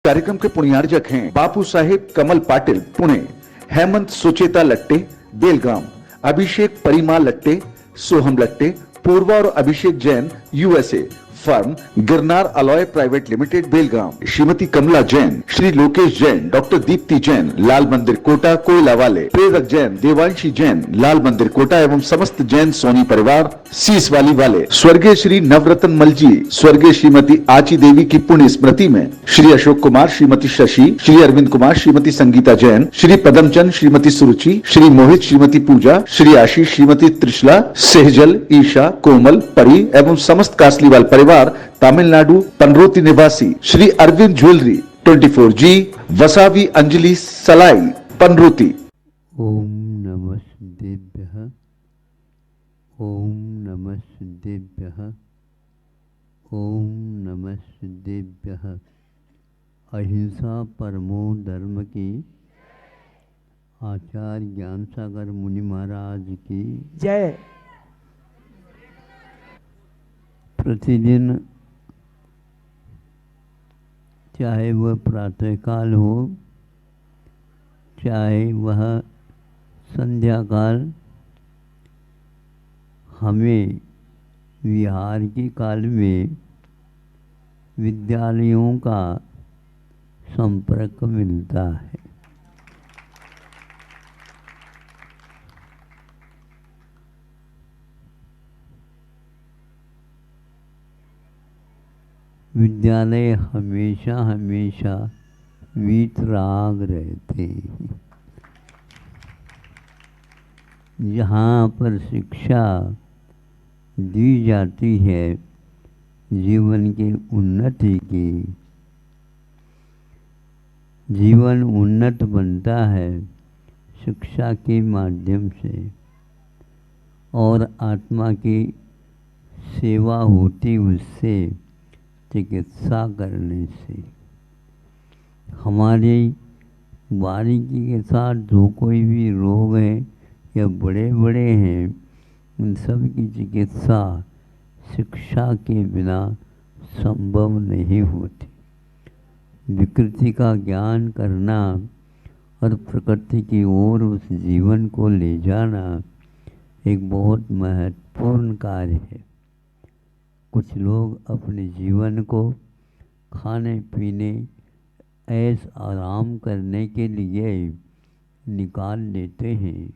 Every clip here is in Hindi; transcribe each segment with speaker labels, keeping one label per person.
Speaker 1: कार्यक्रम के पुण्यार्जक हैं बापू साहेब कमल पाटिल पुणे, हेमंत सुचेता लट्टे बेलगाम, अभिषेक परिमा लट्टे, सोहम लट्टे, पूर्वा और Abhishek Jain USA, firm Girnar alloy private limited Belgaum, Shrimati Kamla Jain, Shri Lokesh Jain, doctor Deepti Jain, Lal Mandir Kota कोयला वाले, प्रेरक जैन, देवांशी जैन, लाल मंदिर कोटा एवं समस्त जैन सोनी परिवार सीस वाले, स्वर्गीय श्री नवरत्न मलजी, स्वर्गीय श्रीमती आची देवी की पुण्य स्मृति में श्री अशोक कुमार, श्रीमती शशि, श्री अरविंद कुमार, श्रीमती संगीता जैन, श्री पदमचंद, श्रीमती सुरुचि, श्री मोहित, श्रीमती पूजा, श्री आशीष, श्रीमती त्रिशला, सेहजल, ईशा, कोमल, परी एवं समस्त कासलीवाल परिवार तमिलनाडु पनरोती निवासी श्री अरविंद ज्वेलरी 24G वसावी अंजलि सलाई पनरोती।
Speaker 2: ओम नमः सिद्धेभ्यः, ओम नमः सिद्धेभ्यः, ओम नमः सिद्धेभ्यः। अहिंसा परमो धर्म की आचार्य ज्ञान सागर मुनि महाराज की
Speaker 3: जय।
Speaker 2: प्रतिदिन चाहे वह प्रातःकाल हो, चाहे वह संध्या काल, हमें विहार के काल में विद्यालयों का संपर्क मिलता है। विद्यालय हमेशा हमेशा वीतराग रहते हैं। जहाँ पर शिक्षा दी जाती है जीवन की उन्नति की, जीवन उन्नत बनता है शिक्षा के माध्यम से और आत्मा की सेवा होती उससे, चिकित्सा करने से। हमारी बारीकी के साथ जो कोई भी रोग है या बड़े बड़े हैं, उन सब की चिकित्सा शिक्षा के बिना संभव नहीं होती। विकृति का ज्ञान करना और प्रकृति की ओर उस जीवन को ले जाना एक बहुत महत्वपूर्ण कार्य है। कुछ लोग अपने जीवन को खाने पीने, ऐश आराम करने के लिए निकाल लेते हैं,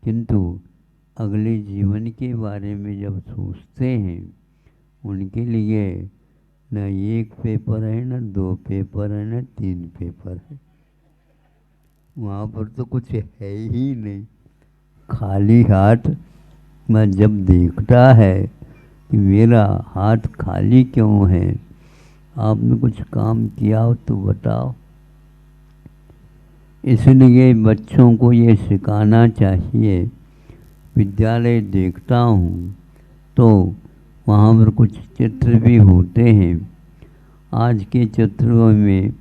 Speaker 2: किंतु अगले जीवन के बारे में जब सोचते हैं, उनके लिए न एक पेपर है, न दो पेपर है, न तीन पेपर है। वहाँ पर तो कुछ है ही नहीं। खाली हाथ में जब देखता है कि मेरा हाथ खाली क्यों है, आपने कुछ काम किया हो तो बताओ। इसलिए बच्चों को ये सिखाना चाहिए। विद्यालय देखता हूँ तो वहाँ पर कुछ चित्र भी होते हैं। आज के चित्रों में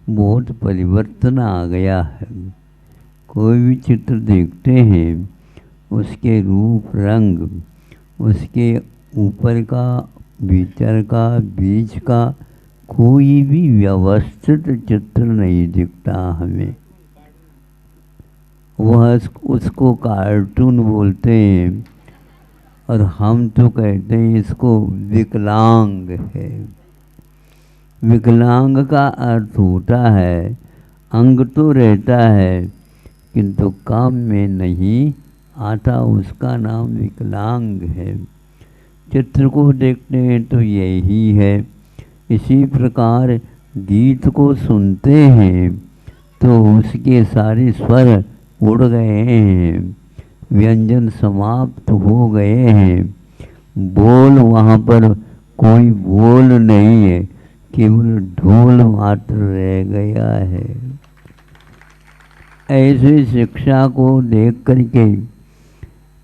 Speaker 2: बहुत परिवर्तन आ गया है। कोई भी चित्र देखते हैं, उसके रूप रंग, उसके ऊपर का, भीतर का, बीच का कोई भी व्यवस्थित चित्र नहीं दिखता हमें। वह उसको कार्टून बोलते हैं और हम तो कहते हैं इसको विकलांग है। विकलांग का अर्थ होता है अंग तो रहता है किंतु काम में नहीं आता, उसका नाम विकलांग है। चित्र को देखते हैं तो यही है। इसी प्रकार गीत को सुनते हैं तो उसके सारे स्वर उड़ गए हैं, व्यंजन समाप्त हो गए हैं, बोल वहाँ पर कोई बोल नहीं है, केवल ढोल मात्र रह गया है। ऐसी शिक्षा को देख करके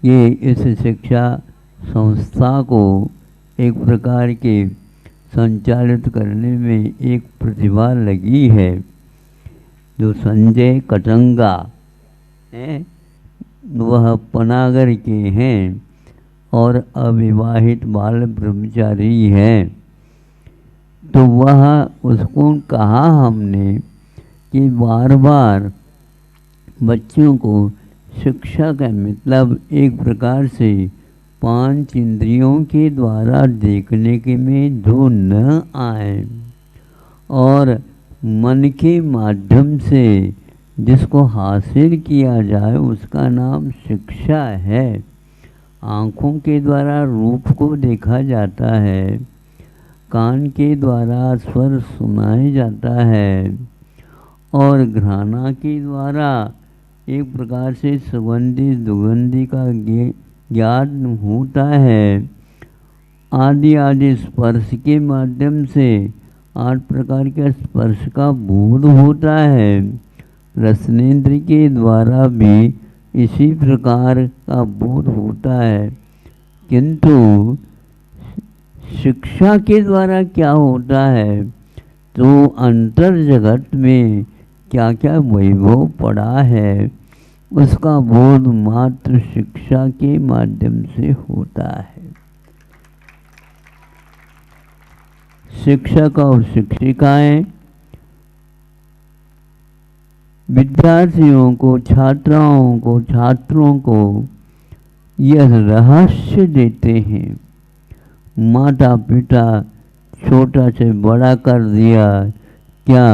Speaker 2: ये इस शिक्षा संस्था को एक प्रकार के संचालित करने में एक प्रतिभा लगी है, जो संजय कटंगा हैं, वह पनागर के हैं और अविवाहित बाल ब्रह्मचारी हैं। तो वह उसको कहा हमने कि बार बार बच्चों को शिक्षा का मतलब एक प्रकार से 5 इंद्रियों के द्वारा देखने के में जो न आए और मन के माध्यम से जिसको हासिल किया जाए उसका नाम शिक्षा है। आँखों के द्वारा रूप को देखा जाता है, कान के द्वारा स्वर सुनाया जाता है और घ्राणा के द्वारा एक प्रकार से सुगंधी दुगंधी का ज्ञान होता है। आदि आदि स्पर्श के माध्यम से 8 प्रकार के स्पर्श का बोध होता है। रसनेन्द्र के द्वारा भी इसी प्रकार का बोध होता है। किंतु शिक्षा के द्वारा क्या होता है, तो अंतर जगत में क्या क्या वैभव पड़ा है उसका बोध मात्र शिक्षा के माध्यम से होता है। शिक्षक और शिक्षिकाएं विद्यार्थियों को, छात्रों को यह रहस्य देते हैं। माता पिता छोटा से बड़ा कर दिया क्या,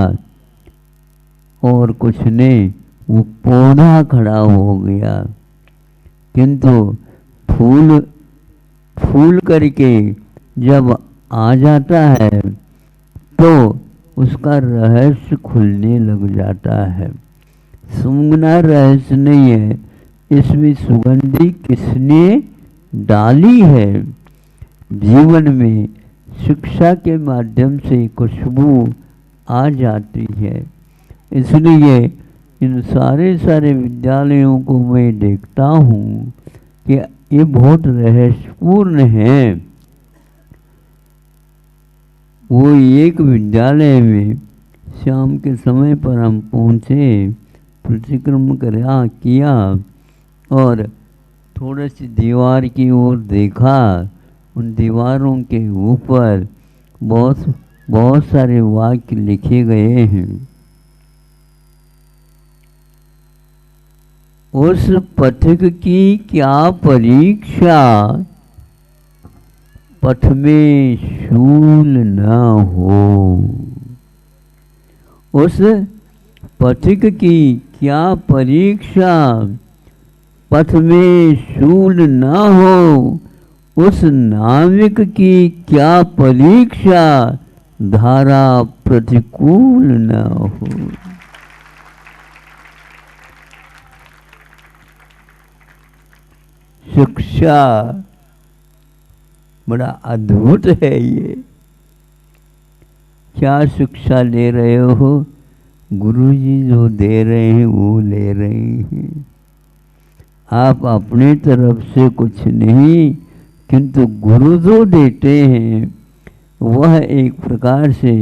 Speaker 2: और कुछ नहीं, वो पौधा खड़ा हो गया। किंतु फूल करके जब आ जाता है तो उसका रहस्य खुलने लग जाता है। सूंघना रहस्य नहीं है, इसमें सुगंधी किसने डाली है। जीवन में शिक्षा के माध्यम से खुशबू आ जाती है। इसलिए इन सारे विद्यालयों को मैं देखता हूँ कि ये बहुत रहस्यपूर्ण है। वो एक विद्यालय में शाम के समय पर हम पहुँचे, प्रतिक्रमण किया और थोड़ी सी दीवार की ओर देखा। उन दीवारों के ऊपर बहुत सारे वाक्य लिखे गए हैं। उस पथिक की क्या परीक्षा, पथ में शूल न हो। उस पथिक की क्या परीक्षा, पथ में शूल न हो। उस नाविक की क्या परीक्षा, धारा प्रतिकूल न हो। शिक्षा बड़ा अद्भुत है। ये क्या शिक्षा ले रहे हो, गुरुजी जो दे रहे हैं वो ले रहे हैं। आप अपने तरफ से कुछ नहीं, किंतु गुरु जो देते हैं वह एक प्रकार से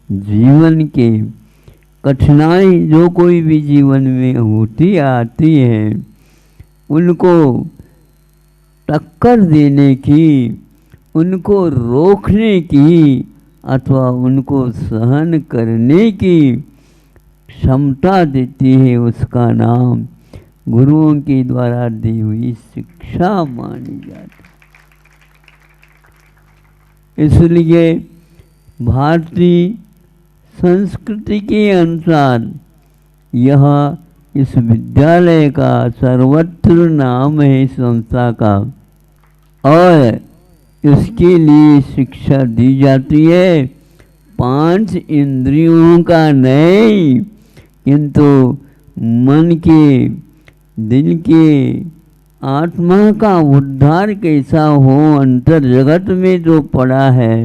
Speaker 2: जीवन के कठिनाई जो कोई भी जीवन में होती आती है उनको टक्कर देने की, उनको रोकने की अथवा उनको सहन करने की क्षमता देती है। उसका नाम गुरुओं के द्वारा दी हुई शिक्षा मानी जाती। इसलिए भारतीय संस्कृति के अनुसार यह इस विद्यालय का सर्वत्र नाम है संस्था का, और इसके लिए शिक्षा दी जाती है 5 इंद्रियों का नहीं, किंतु मन के, दिल के, आत्मा का उद्धार कैसा हो अंतर जगत में जो पड़ा है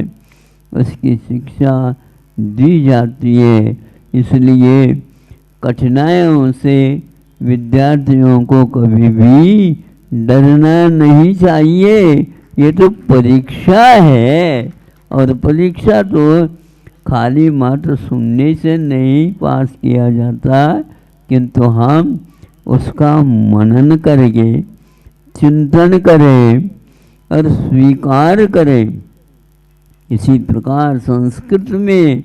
Speaker 2: उसकी शिक्षा दी जाती है। इसलिए कठिनाइयों से विद्यार्थियों को कभी भी डरना नहीं चाहिए। ये तो परीक्षा है, और परीक्षा तो खाली मात्र सुनने से नहीं पास किया जाता, किंतु हम उसका मनन करेंगे, चिंतन करें और स्वीकार करें। इसी प्रकार संस्कृत में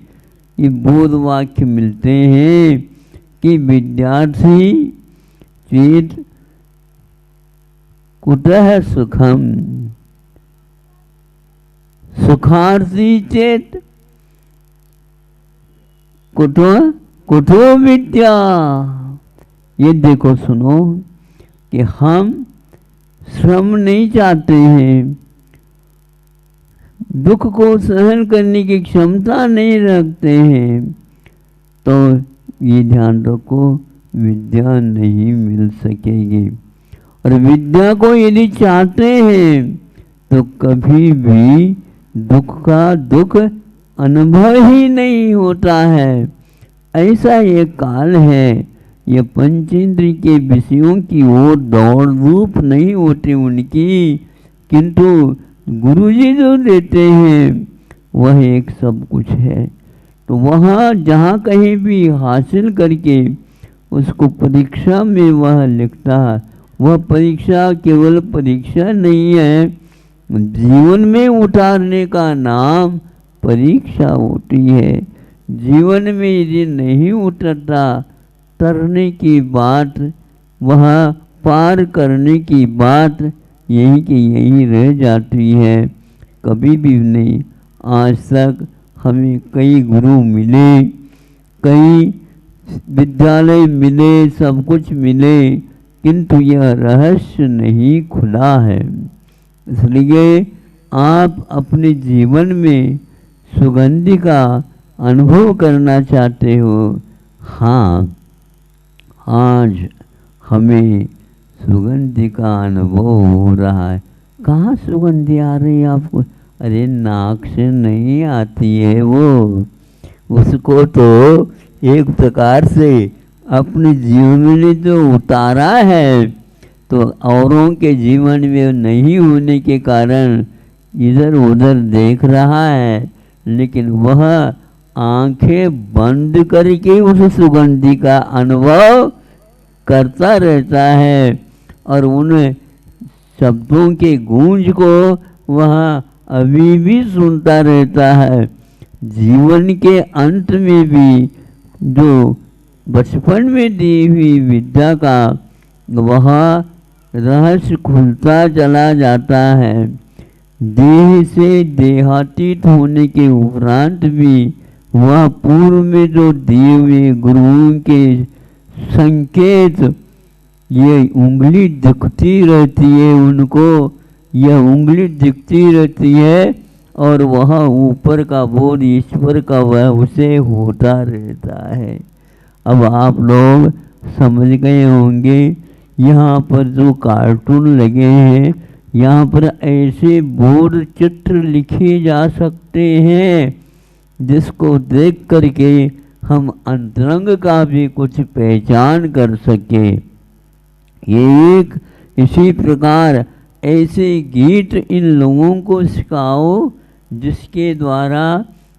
Speaker 2: ये बोध वाक्य मिलते हैं कि विद्यार्थी चेत कुतः सुखम, सुखार्थी चेत कुतो विद्या। ये देखो सुनो कि हम श्रम नहीं चाहते हैं, दुख को सहन करने की क्षमता नहीं रखते हैं, तो ये ध्यान रखो विद्या नहीं मिल सकेगी। और विद्या को यदि चाहते हैं तो कभी भी दुख का दुख अनुभव ही नहीं होता है। ऐसा ये काल है, ये पंचेंद्रिय के विषयों की ओर दौड़ धूप नहीं होती उनकी, किंतु गुरुजी जो देते हैं वह एक सब कुछ है। तो वहाँ जहाँ कहीं भी हासिल करके उसको परीक्षा में वह लिखता है, वह परीक्षा केवल परीक्षा नहीं है, जीवन में उतारने का नाम परीक्षा होती है। जीवन में यदि नहीं उतरता, तरने की बात, वह पार करने की बात यही कि यही रह जाती है, कभी भी नहीं। आज तक हमें कई गुरु मिले, कई विद्यालय मिले, सब कुछ मिले, किंतु यह रहस्य नहीं खुला है। इसलिए आप अपने जीवन में सुगंधि का अनुभव करना चाहते हो, हाँ आज हमें सुगंधि का अनुभव हो रहा है। कहाँ सुगंधि आ रही है आपको? अरे नाक से नहीं आती है वो, उसको तो एक प्रकार से अपने जीवन में जो उतारा है, तो औरों के जीवन में नहीं होने के कारण इधर उधर देख रहा है, लेकिन वह आंखें बंद करके उस सुगंधि का अनुभव करता रहता है और उन शब्दों के गूंज को वह अभी भी सुनता रहता है। जीवन के अंत में भी जो बचपन में दी हुई विद्या का वह रहस्य खुलता चला जाता है। देह से देहातीत होने के उपरांत भी वह पूर्व में जो दिए हुए गुरुओं के संकेत, ये उंगली दिखती रहती है उनको, यह उंगली दिखती रहती है और वह ऊपर का बोध ईश्वर का वह उसे होता रहता है। अब आप लोग समझ गए होंगे, यहाँ पर जो कार्टून लगे हैं, यहाँ पर ऐसे बोर्ड चित्र लिखे जा सकते हैं जिसको देख करके हम अंतरंग का भी कुछ पहचान कर सके। ये एक इसी प्रकार ऐसे गीत इन लोगों को सिखाओ जिसके द्वारा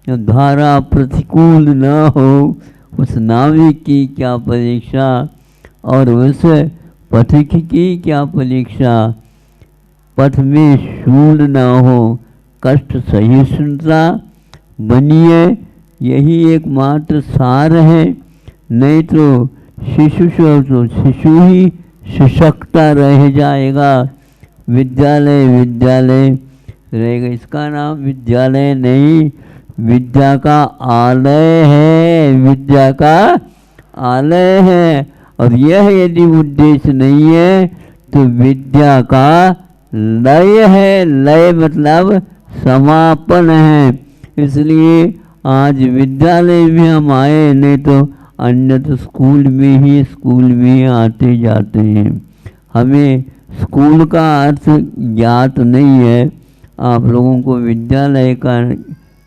Speaker 2: धारा प्रतिकूल न हो, उस नाविक की क्या परीक्षा और उस पथिक की क्या परीक्षा, पथ में शूल न हो, कष्ट सहिष्णुता बनिए, यही एकमात्र सार है। नहीं तो शिशु ही सशक्ता रह जाएगा। विद्यालय विद्यालय रहेगा, इसका नाम विद्यालय नहीं, विद्या का आलय है, विद्या का आलय है। और यह यदि उद्देश्य नहीं है तो विद्या का लय है, लय मतलब समापन है। इसलिए आज विद्यालय में हम आए, नहीं तो अन्य तो स्कूल में ही आते जाते हैं। हमें स्कूल का अर्थ ज्ञात नहीं है। आप लोगों को विद्यालय का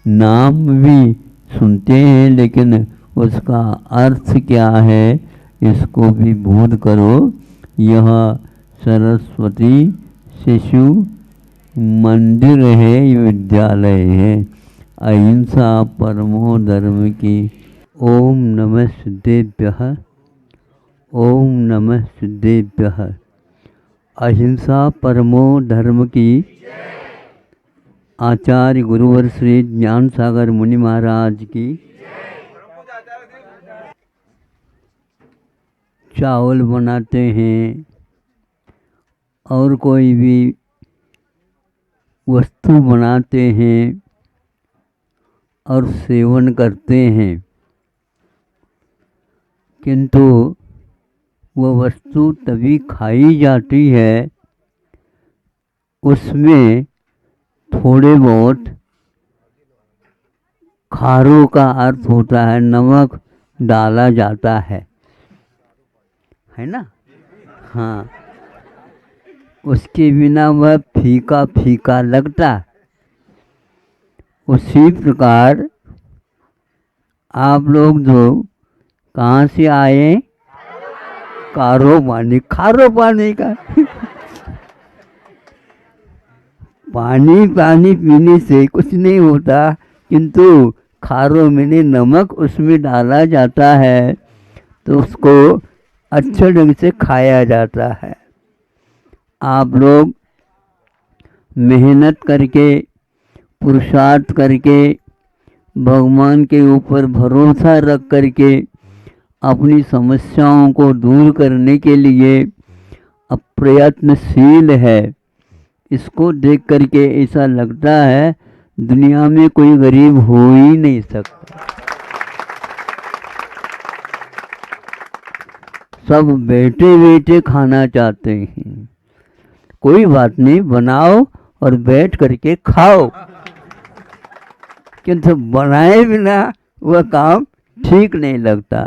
Speaker 2: नाम भी सुनते हैं, लेकिन उसका अर्थ क्या है इसको भी बोध करो। यह सरस्वती शिशु मंदिर है, विद्यालय है। अहिंसा परमो धर्म की। ओम नमः सिद्धेभ्यः, ओम नमः सिद्धेभ्यः। अहिंसा परमो धर्म की। आचार्य गुरुवर श्री ज्ञान सागर मुनि महाराज की। चावल बनाते हैं और कोई भी वस्तु बनाते हैं और सेवन करते हैं, किंतु वह वस्तु तभी खाई जाती है उसमें थोड़े बहुत खारों का अर्थ होता है, नमक डाला जाता है ना। हाँ, उसके बिना वह फीका फीका लगता। उसी प्रकार आप लोग जो कहाँ से आए, खारो पानी का पानी पीने से कुछ नहीं होता, किंतु खारो मैंने नमक उसमें डाला जाता है तो उसको अच्छे ढंग से खाया जाता है। आप लोग मेहनत करके, पुरुषार्थ करके, भगवान के ऊपर भरोसा रख करके अपनी समस्याओं को दूर करने के लिए प्रयत्नशील है। इसको देख करके ऐसा लगता है दुनिया में कोई गरीब हो ही नहीं सकता। सब बैठे बैठे खाना चाहते हैं। कोई बात नहीं, बनाओ और बैठ करके खाओ, किंतु बनाए बिना वह काम ठीक नहीं लगता।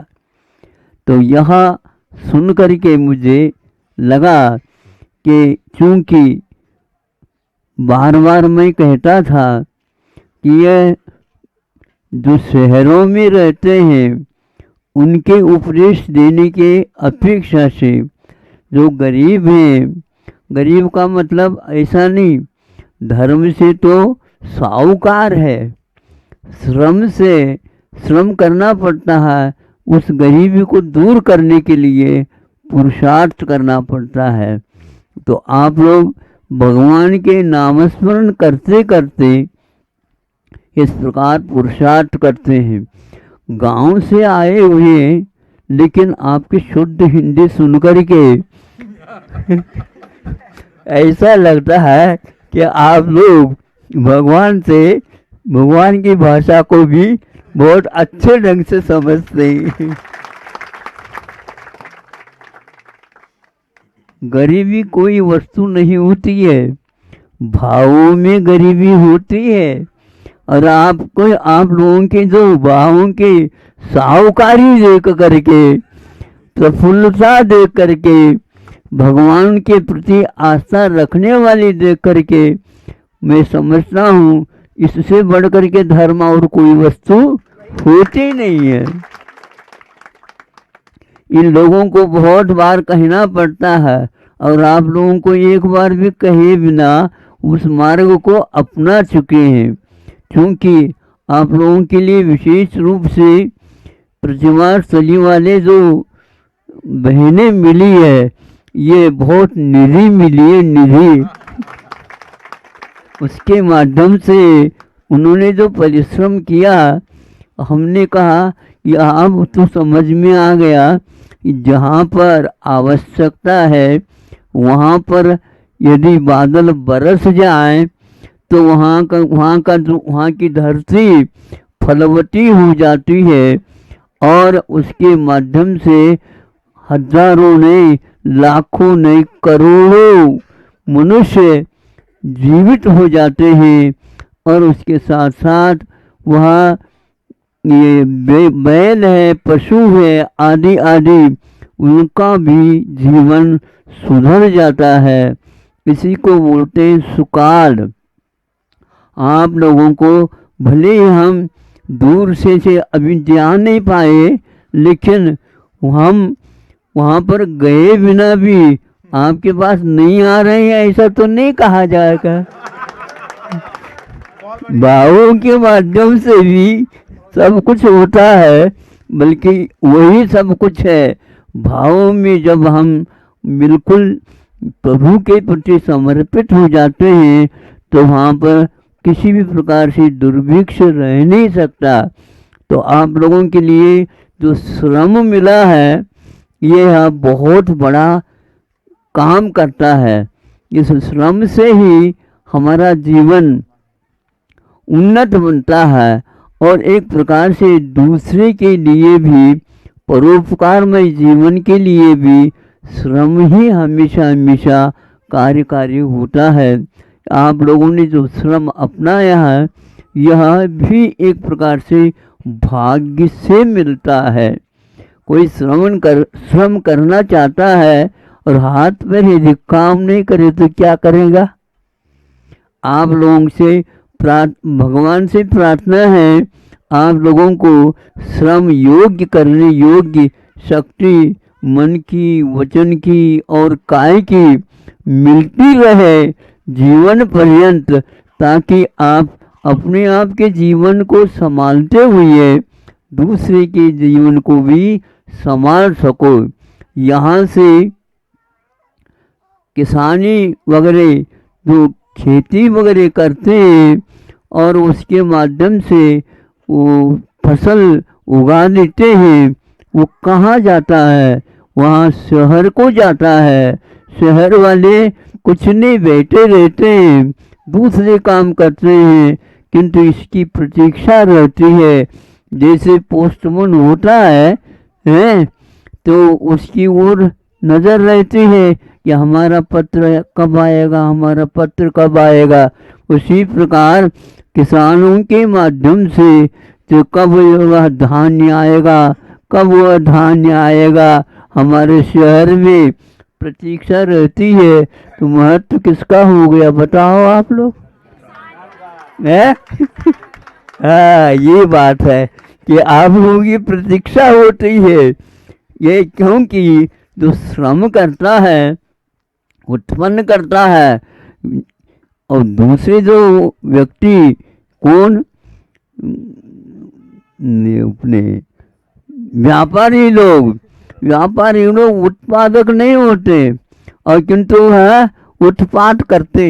Speaker 2: तो यहाँ सुन करके मुझे लगा कि चूंकि बार बार मैं कहता था कि यह जो शहरों में रहते हैं उनके उपदेश देने के अपेक्षा से जो गरीब हैं, गरीब का मतलब ऐसा नहीं, धर्म से तो साहूकार है, श्रम करना पड़ता है, उस गरीबी को दूर करने के लिए पुरुषार्थ करना पड़ता है। तो आप लोग भगवान के नामस्मरण करते करते इस प्रकार पुरुषार्थ करते हैं। गांव से आए हुए लेकिन आपकी शुद्ध हिंदी सुनकर के ऐसा लगता है कि आप लोग भगवान की भाषा को भी बहुत अच्छे ढंग से समझते हैं। गरीबी कोई वस्तु नहीं होती है, भावों में गरीबी होती है। और आप लोगों के जो भावों के साहूकारी देख करके, प्रफुल्लता देख करके, भगवान के प्रति आस्था रखने वाली देख करके मैं समझता हूँ इससे बढ़कर के धर्म और कोई वस्तु होती नहीं है। इन लोगों को बहुत बार कहना पड़ता है और आप लोगों को एक बार भी कहे बिना उस मार्ग को अपना चुके हैं, क्योंकि आप लोगों के लिए विशेष रूप से प्रतिमा स्थली वाले जो बहनें मिली है, ये बहुत निधि मिली है, निधि। उसके माध्यम से उन्होंने जो परिश्रम किया, हमने कहा कि अब तो समझ में आ गया कि जहाँ पर आवश्यकता है वहाँ पर यदि बादल बरस जाए तो वहाँ की धरती फलवती हो जाती है और उसके माध्यम से हजारों नहीं, लाखों नहीं, करोड़ों मनुष्य जीवित हो जाते हैं। और उसके साथ साथ वह ये बैल है, पशु है, आदि आदि, उनका भी जीवन सुधर जाता है। इसी को बोलते हैं सुकाल। आप लोगों को भले ही हम दूर से अभी जा नहीं पाए, लेकिन हम वहाँ पर गए बिना भी आपके पास नहीं आ रहे हैं ऐसा तो नहीं कहा जाएगा। भावों के माध्यम से भी सब कुछ होता है, बल्कि वही सब कुछ है। भावों में जब हम बिल्कुल प्रभु के प्रति समर्पित हो जाते हैं तो वहाँ पर किसी भी प्रकार से दुर्भिक्ष रह नहीं सकता। तो आप लोगों के लिए जो श्रम मिला है यह बहुत बड़ा काम करता है। इस श्रम से ही हमारा जीवन उन्नत बनता है और एक प्रकार से दूसरे के लिए भी, परोपकारमय जीवन के लिए भी श्रम ही हमेशा हमेशा कार्यकारी होता है। आप लोगों ने जो श्रम अपनाया है यह भी एक प्रकार से भाग्य से मिलता है। कोई श्रम करना चाहता है और हाथ पैर यदि काम नहीं करे तो क्या करेगा? आप लोगों से भगवान से प्रार्थना है आप लोगों को श्रम योग्य करने योग्य शक्ति मन की, वचन की और काय की मिलती रहे जीवन पर्यंत, ताकि आप अपने आप के जीवन को संभालते हुए दूसरे के जीवन को भी संभाल सको। यहाँ से किसानी वगैरह जो खेती वगैरह करते हैं और उसके माध्यम से वो फसल उगा देते हैं, वो कहाँ जाता है? वहाँ शहर को जाता है। शहर वाले कुछ नहीं बैठे रहते हैं, दूसरे काम करते हैं, किंतु इसकी प्रतीक्षा रहती है। जैसे पोस्टमैन होता है तो उसकी ओर नज़र रहती है कि हमारा पत्र कब आएगा, हमारा पत्र कब आएगा। उसी प्रकार किसानों के माध्यम से तो कब वह धान्य आएगा, कब वह धान्य आएगा, हमारे शहर में प्रतीक्षा रहती है। तो महत्व किसका हो गया बताओ आप लोग? हाँ, ये बात है कि आप लोगों की प्रतीक्षा होती है। ये क्योंकि जो श्रम करता है, उत्पन्न करता है, और दूसरे जो व्यक्ति कौन, अपने व्यापारी लोग उत्पादक नहीं होते और किंतु है उत्पाद करते,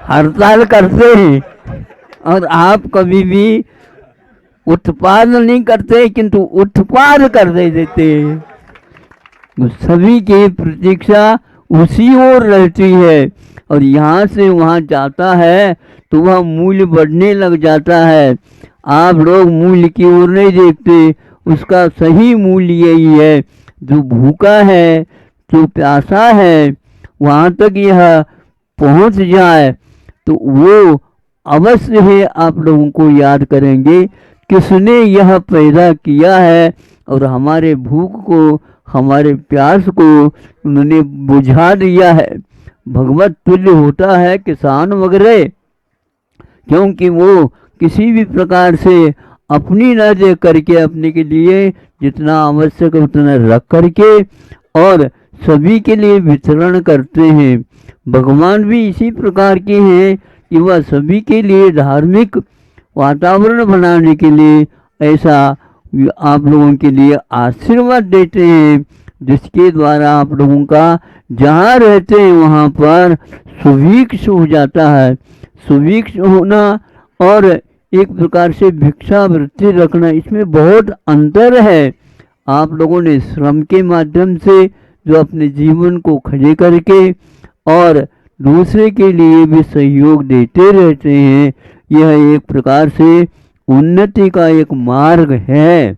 Speaker 2: हड़ताल करते हैं। और आप कभी भी उत्पाद नहीं करते किंतु उत्पाद कर देते हैं। सभी की प्रतीक्षा उसी ओर रहती है और यहाँ से वहाँ जाता है तो वह मूल्य बढ़ने लग जाता है। आप लोग मूल्य की ओर नहीं देखते, उसका सही मूल्य यही है। जो भूखा है, जो प्यासा है, वहाँ तक यह पहुँच जाए तो वो अवश्य है आप लोगों को याद करेंगे किसने यह पैदा किया है और हमारे भूख को, हमारे प्यास को उन्होंने बुझा दिया है। भगवत तुल्य होता है किसान वगैरह, क्योंकि वो किसी भी प्रकार से अपनी न दे करके अपने के लिए जितना आवश्यक है उतना रख करके और सभी के लिए वितरण करते हैं। भगवान भी इसी प्रकार के हैं कि वह सभी के लिए धार्मिक वातावरण बनाने के लिए ऐसा आप लोगों के लिए आशीर्वाद देते हैं, जिसके द्वारा आप लोगों का जहाँ रहते हैं वहाँ पर सुभिक्ष हो जाता है। सुभिक्ष होना और एक प्रकार से भिक्षावृत्ति रखना, इसमें बहुत अंतर है। आप लोगों ने श्रम के माध्यम से जो अपने जीवन को खड़े करके और दूसरे के लिए भी सहयोग देते रहते हैं, यह एक प्रकार से उन्नति का एक मार्ग है।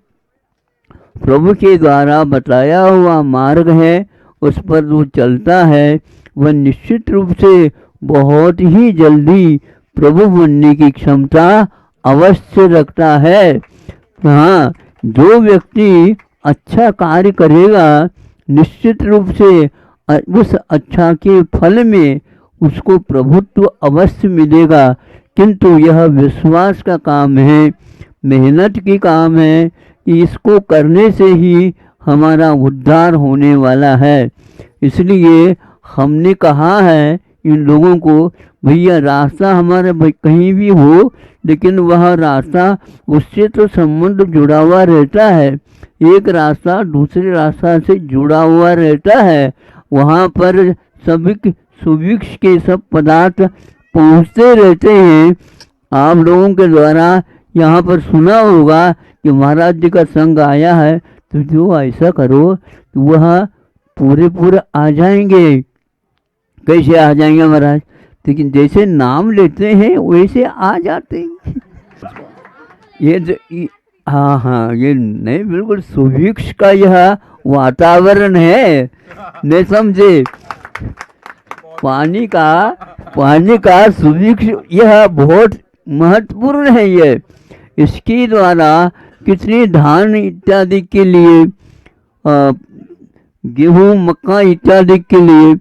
Speaker 2: प्रभु के द्वारा बताया हुआ मार्ग है, उस पर जो चलता है वह निश्चित रूप से बहुत ही जल्दी प्रभु बनने की क्षमता अवश्य रखता है। हाँ, जो व्यक्ति अच्छा कार्य करेगा निश्चित रूप से उस अच्छा के फल में उसको प्रभुत्व अवश्य मिलेगा। किंतु यह विश्वास का काम है, मेहनत की काम है कि इसको करने से ही हमारा उद्धार होने वाला है। इसलिए हमने कहा है इन लोगों को, भैया रास्ता हमारा कहीं भी हो लेकिन वह रास्ता उससे तो संबंध जुड़ा हुआ रहता है। एक रास्ता दूसरे रास्ता से जुड़ा हुआ रहता है, वहाँ पर सभी सुभिक्ष के सब पदार्थ पहुंचते रहते हैं। आप लोगों के द्वारा यहाँ पर सुना होगा कि महाराज जी का संग आया है, तो जो ऐसा करो तो वह पूरे पूरे आ जाएंगे। कैसे आ जाएंगे महाराज? लेकिन जैसे नाम लेते हैं वैसे आ जाते हैं। हाँ हाँ, ये नहीं, बिल्कुल सुभिक्ष का यह वातावरण है, नहीं समझे? पानी का सुभिक्ष यह बहुत महत्वपूर्ण है। ये इसके द्वारा कितने धान इत्यादि के लिए, गेहूं मक्का इत्यादि के लिए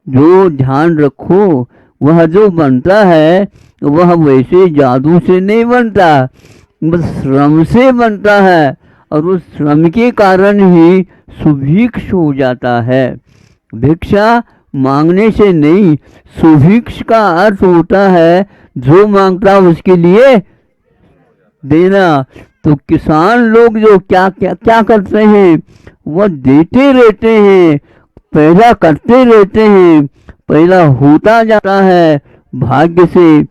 Speaker 2: जो ध्यान रखो, वह जो बनता है वह वैसे जादू से नहीं बनता, बस श्रम से बनता है। और उस श्रम के कारण ही सुभिक्ष हो जाता है। भिक्षा मांगने से नहीं, सुभिक्ष का अर्थ होता है जो मांगता उसके लिए देना। तो किसान लोग जो क्या क्या क्या करते हैं, वह देते रहते हैं, पैदा करते रहते हैं, पैदा होता जाता है। भाग्य से,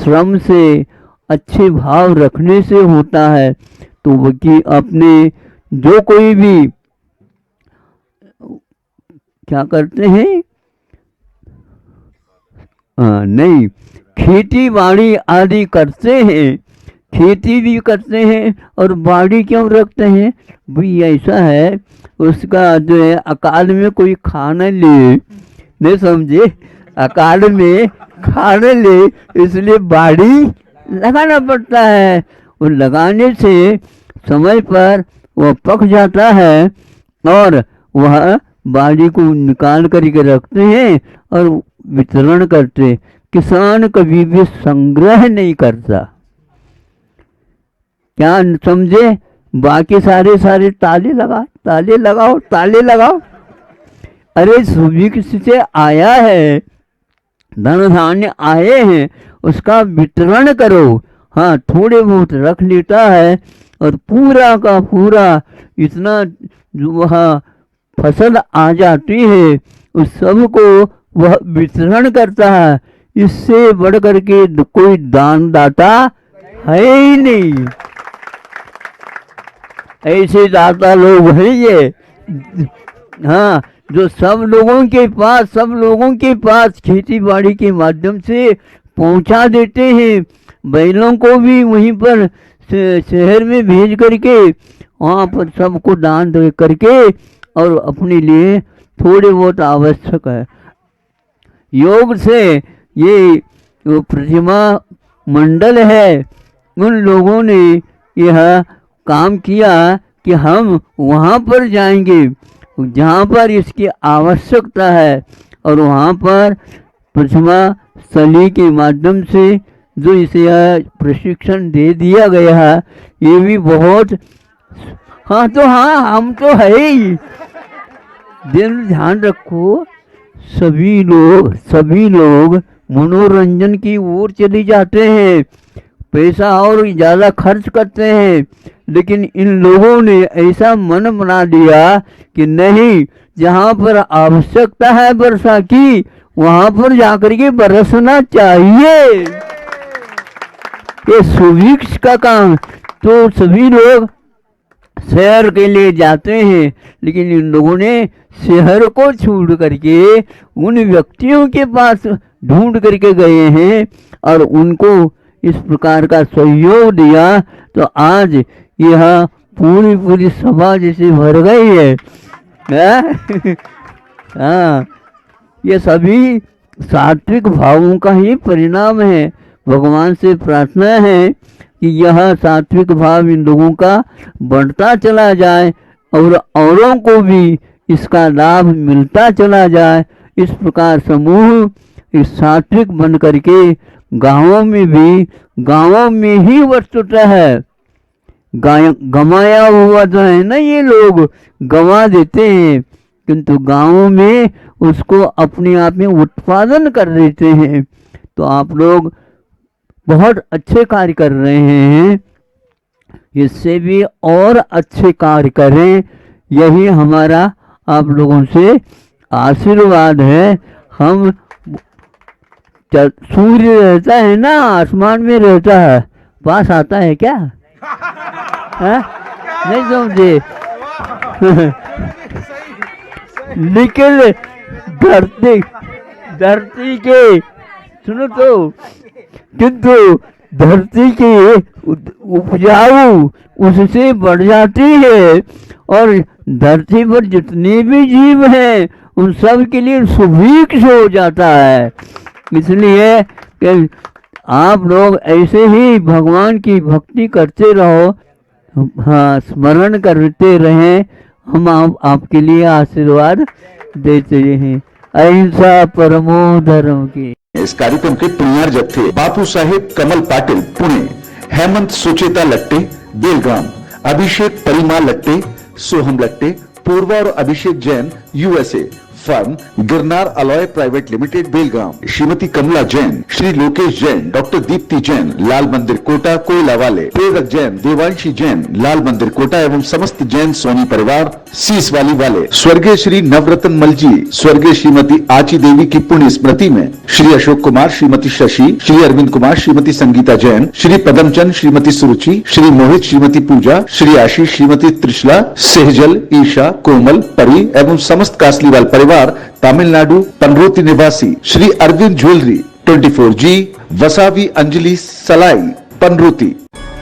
Speaker 2: श्रम से, अच्छे भाव रखने से होता है। तो वो कि अपने जो कोई भी क्या करते हैं, नहीं, खेती बाड़ी आदि करते हैं, खेती भी करते हैं और बाड़ी क्यों रखते हैं भाई? ऐसा है, उसका जो है अकाल में कोई खा न ले, नहीं समझे? अकाल में खा न ले, इसलिए बाड़ी लगाना पड़ता है। और लगाने से समय पर वह पक जाता है और वह बाड़ी को निकाल करके रखते हैं और वितरण करते। किसान कभी भी संग्रह नहीं करता, क्या समझे? बाकी सारे ताले लगाओ। अरे सुभिक्ष से आया है, धन धान्य आए हैं, उसका वितरण करो। हाँ, थोड़े बहुत रख लेता है और पूरा का पूरा इतना जो वह फसल आ जाती है, उस सब को वह वितरण करता है। इससे बढ़ करके कोई दान दाता है ही नहीं। ऐसे दाता लोग हैं ये, हाँ, जो सब लोगों के पास खेती बाड़ी के माध्यम से पहुंचा देते हैं। बैलों को भी वहीं पर शहर में भेज करके वहाँ पर सबको दान दे करके और अपने लिए थोड़े बहुत आवश्यक है। योग से ये जो प्रतिमा मंडल है, उन लोगों ने यह काम किया कि हम वहाँ पर जाएंगे जहाँ पर इसकी आवश्यकता है, और वहाँ पर प्रतिमा स्थली के माध्यम से जो इसे प्रशिक्षण दे दिया गया है, ये भी बहुत, हाँ तो हाँ, हम तो है ही। ध्यान रखो, सभी लोग मनोरंजन की ओर चले जाते हैं, पैसा और ज़्यादा खर्च करते हैं। लेकिन इन लोगों ने ऐसा मन बना दिया कि नहीं, जहाँ पर आवश्यकता है वर्षा की, वहाँ पर जाकर के बरसना चाहिए। ये सुभिक्ष का काम। तो सभी लोग शहर के लिए जाते हैं, लेकिन इन लोगों ने शहर को छोड़ करके उन व्यक्तियों के पास ढूंढ करके गए हैं और उनको इस प्रकार का सहयोग दिया। तो आज यह पूरी सभा जैसे भर गई है। हाँ, ये सभी सात्विक भावों का ही परिणाम है। भगवान से प्रार्थना है कि यह सात्विक भाव इन लोगों का बढ़ता चला जाए और औरों को भी इसका लाभ मिलता चला जाए। इस प्रकार समूह इस सात्विक बन करके गांवों में ही वस्तुतः है, गमाया हुआ जो है ना, ये लोग गंवा देते हैं, किंतु गांवों में उसको अपने आप में उत्पादन कर देते हैं। तो आप लोग बहुत अच्छे कार्य कर रहे हैं, इससे भी और अच्छे कार्य करें, यही हमारा आप लोगों से आशीर्वाद है। हम सूर्य रहता है ना, आसमान में रहता है, पास आता है क्या? है? नहीं समझे? लेकिन धरती के सुनो तो, किंतु धरती की उपजाऊ उससे बढ़ जाती है, और धरती पर जितने भी जीव हैं उन सब के लिए सुभिक्ष हो जाता है। इसलिए कि आप लोग ऐसे ही भगवान की भक्ति करते रहो, हाँ, स्मरण करते रहें, हम आपके लिए आशीर्वाद देते हैं। अहिंसा परमो धर्म की।
Speaker 1: इस कार्यक्रम के पुण्यार जत्थे बापू साहेब कमल पाटिल पुणे, हेमंत सुचेता लट्टे बेलगाम, अभिषेक परिमा लट्टे, सोहम लट्टे, पूर्वा और Abhishek Jain USA, firm Girnar alloy private limited Belgaum, Shrimati Kamla Jain, Shri Lokesh Jain, doctor Deepti Jain, Lal Mandir Kota कोयला वाले, प्रेरक जैन, देवांशी जैन, लाल मंदिर कोटा एवं समस्त जैन सोनी परिवार सीस वाले, स्वर्गीय श्री नवरत्न मलजी, स्वर्गीय श्रीमती आची देवी की पुण्य स्मृति में श्री अशोक कुमार, श्रीमती शशि, श्री अरविंद कुमार, श्रीमती संगीता जैन, श्री पदमचंद, श्रीमती सुरुचि, श्री मोहित, श्रीमती पूजा, श्री आशीष, श्रीमती त्रिशला, सेहजल, ईशा, कोमल, परी एवं समस्त कासलीवाल परिवार तमिलनाडु पंरोती निवासी, श्री अरविंद ज्वेलरी 24G, वसावी अंजलि सलाई, पंरोती।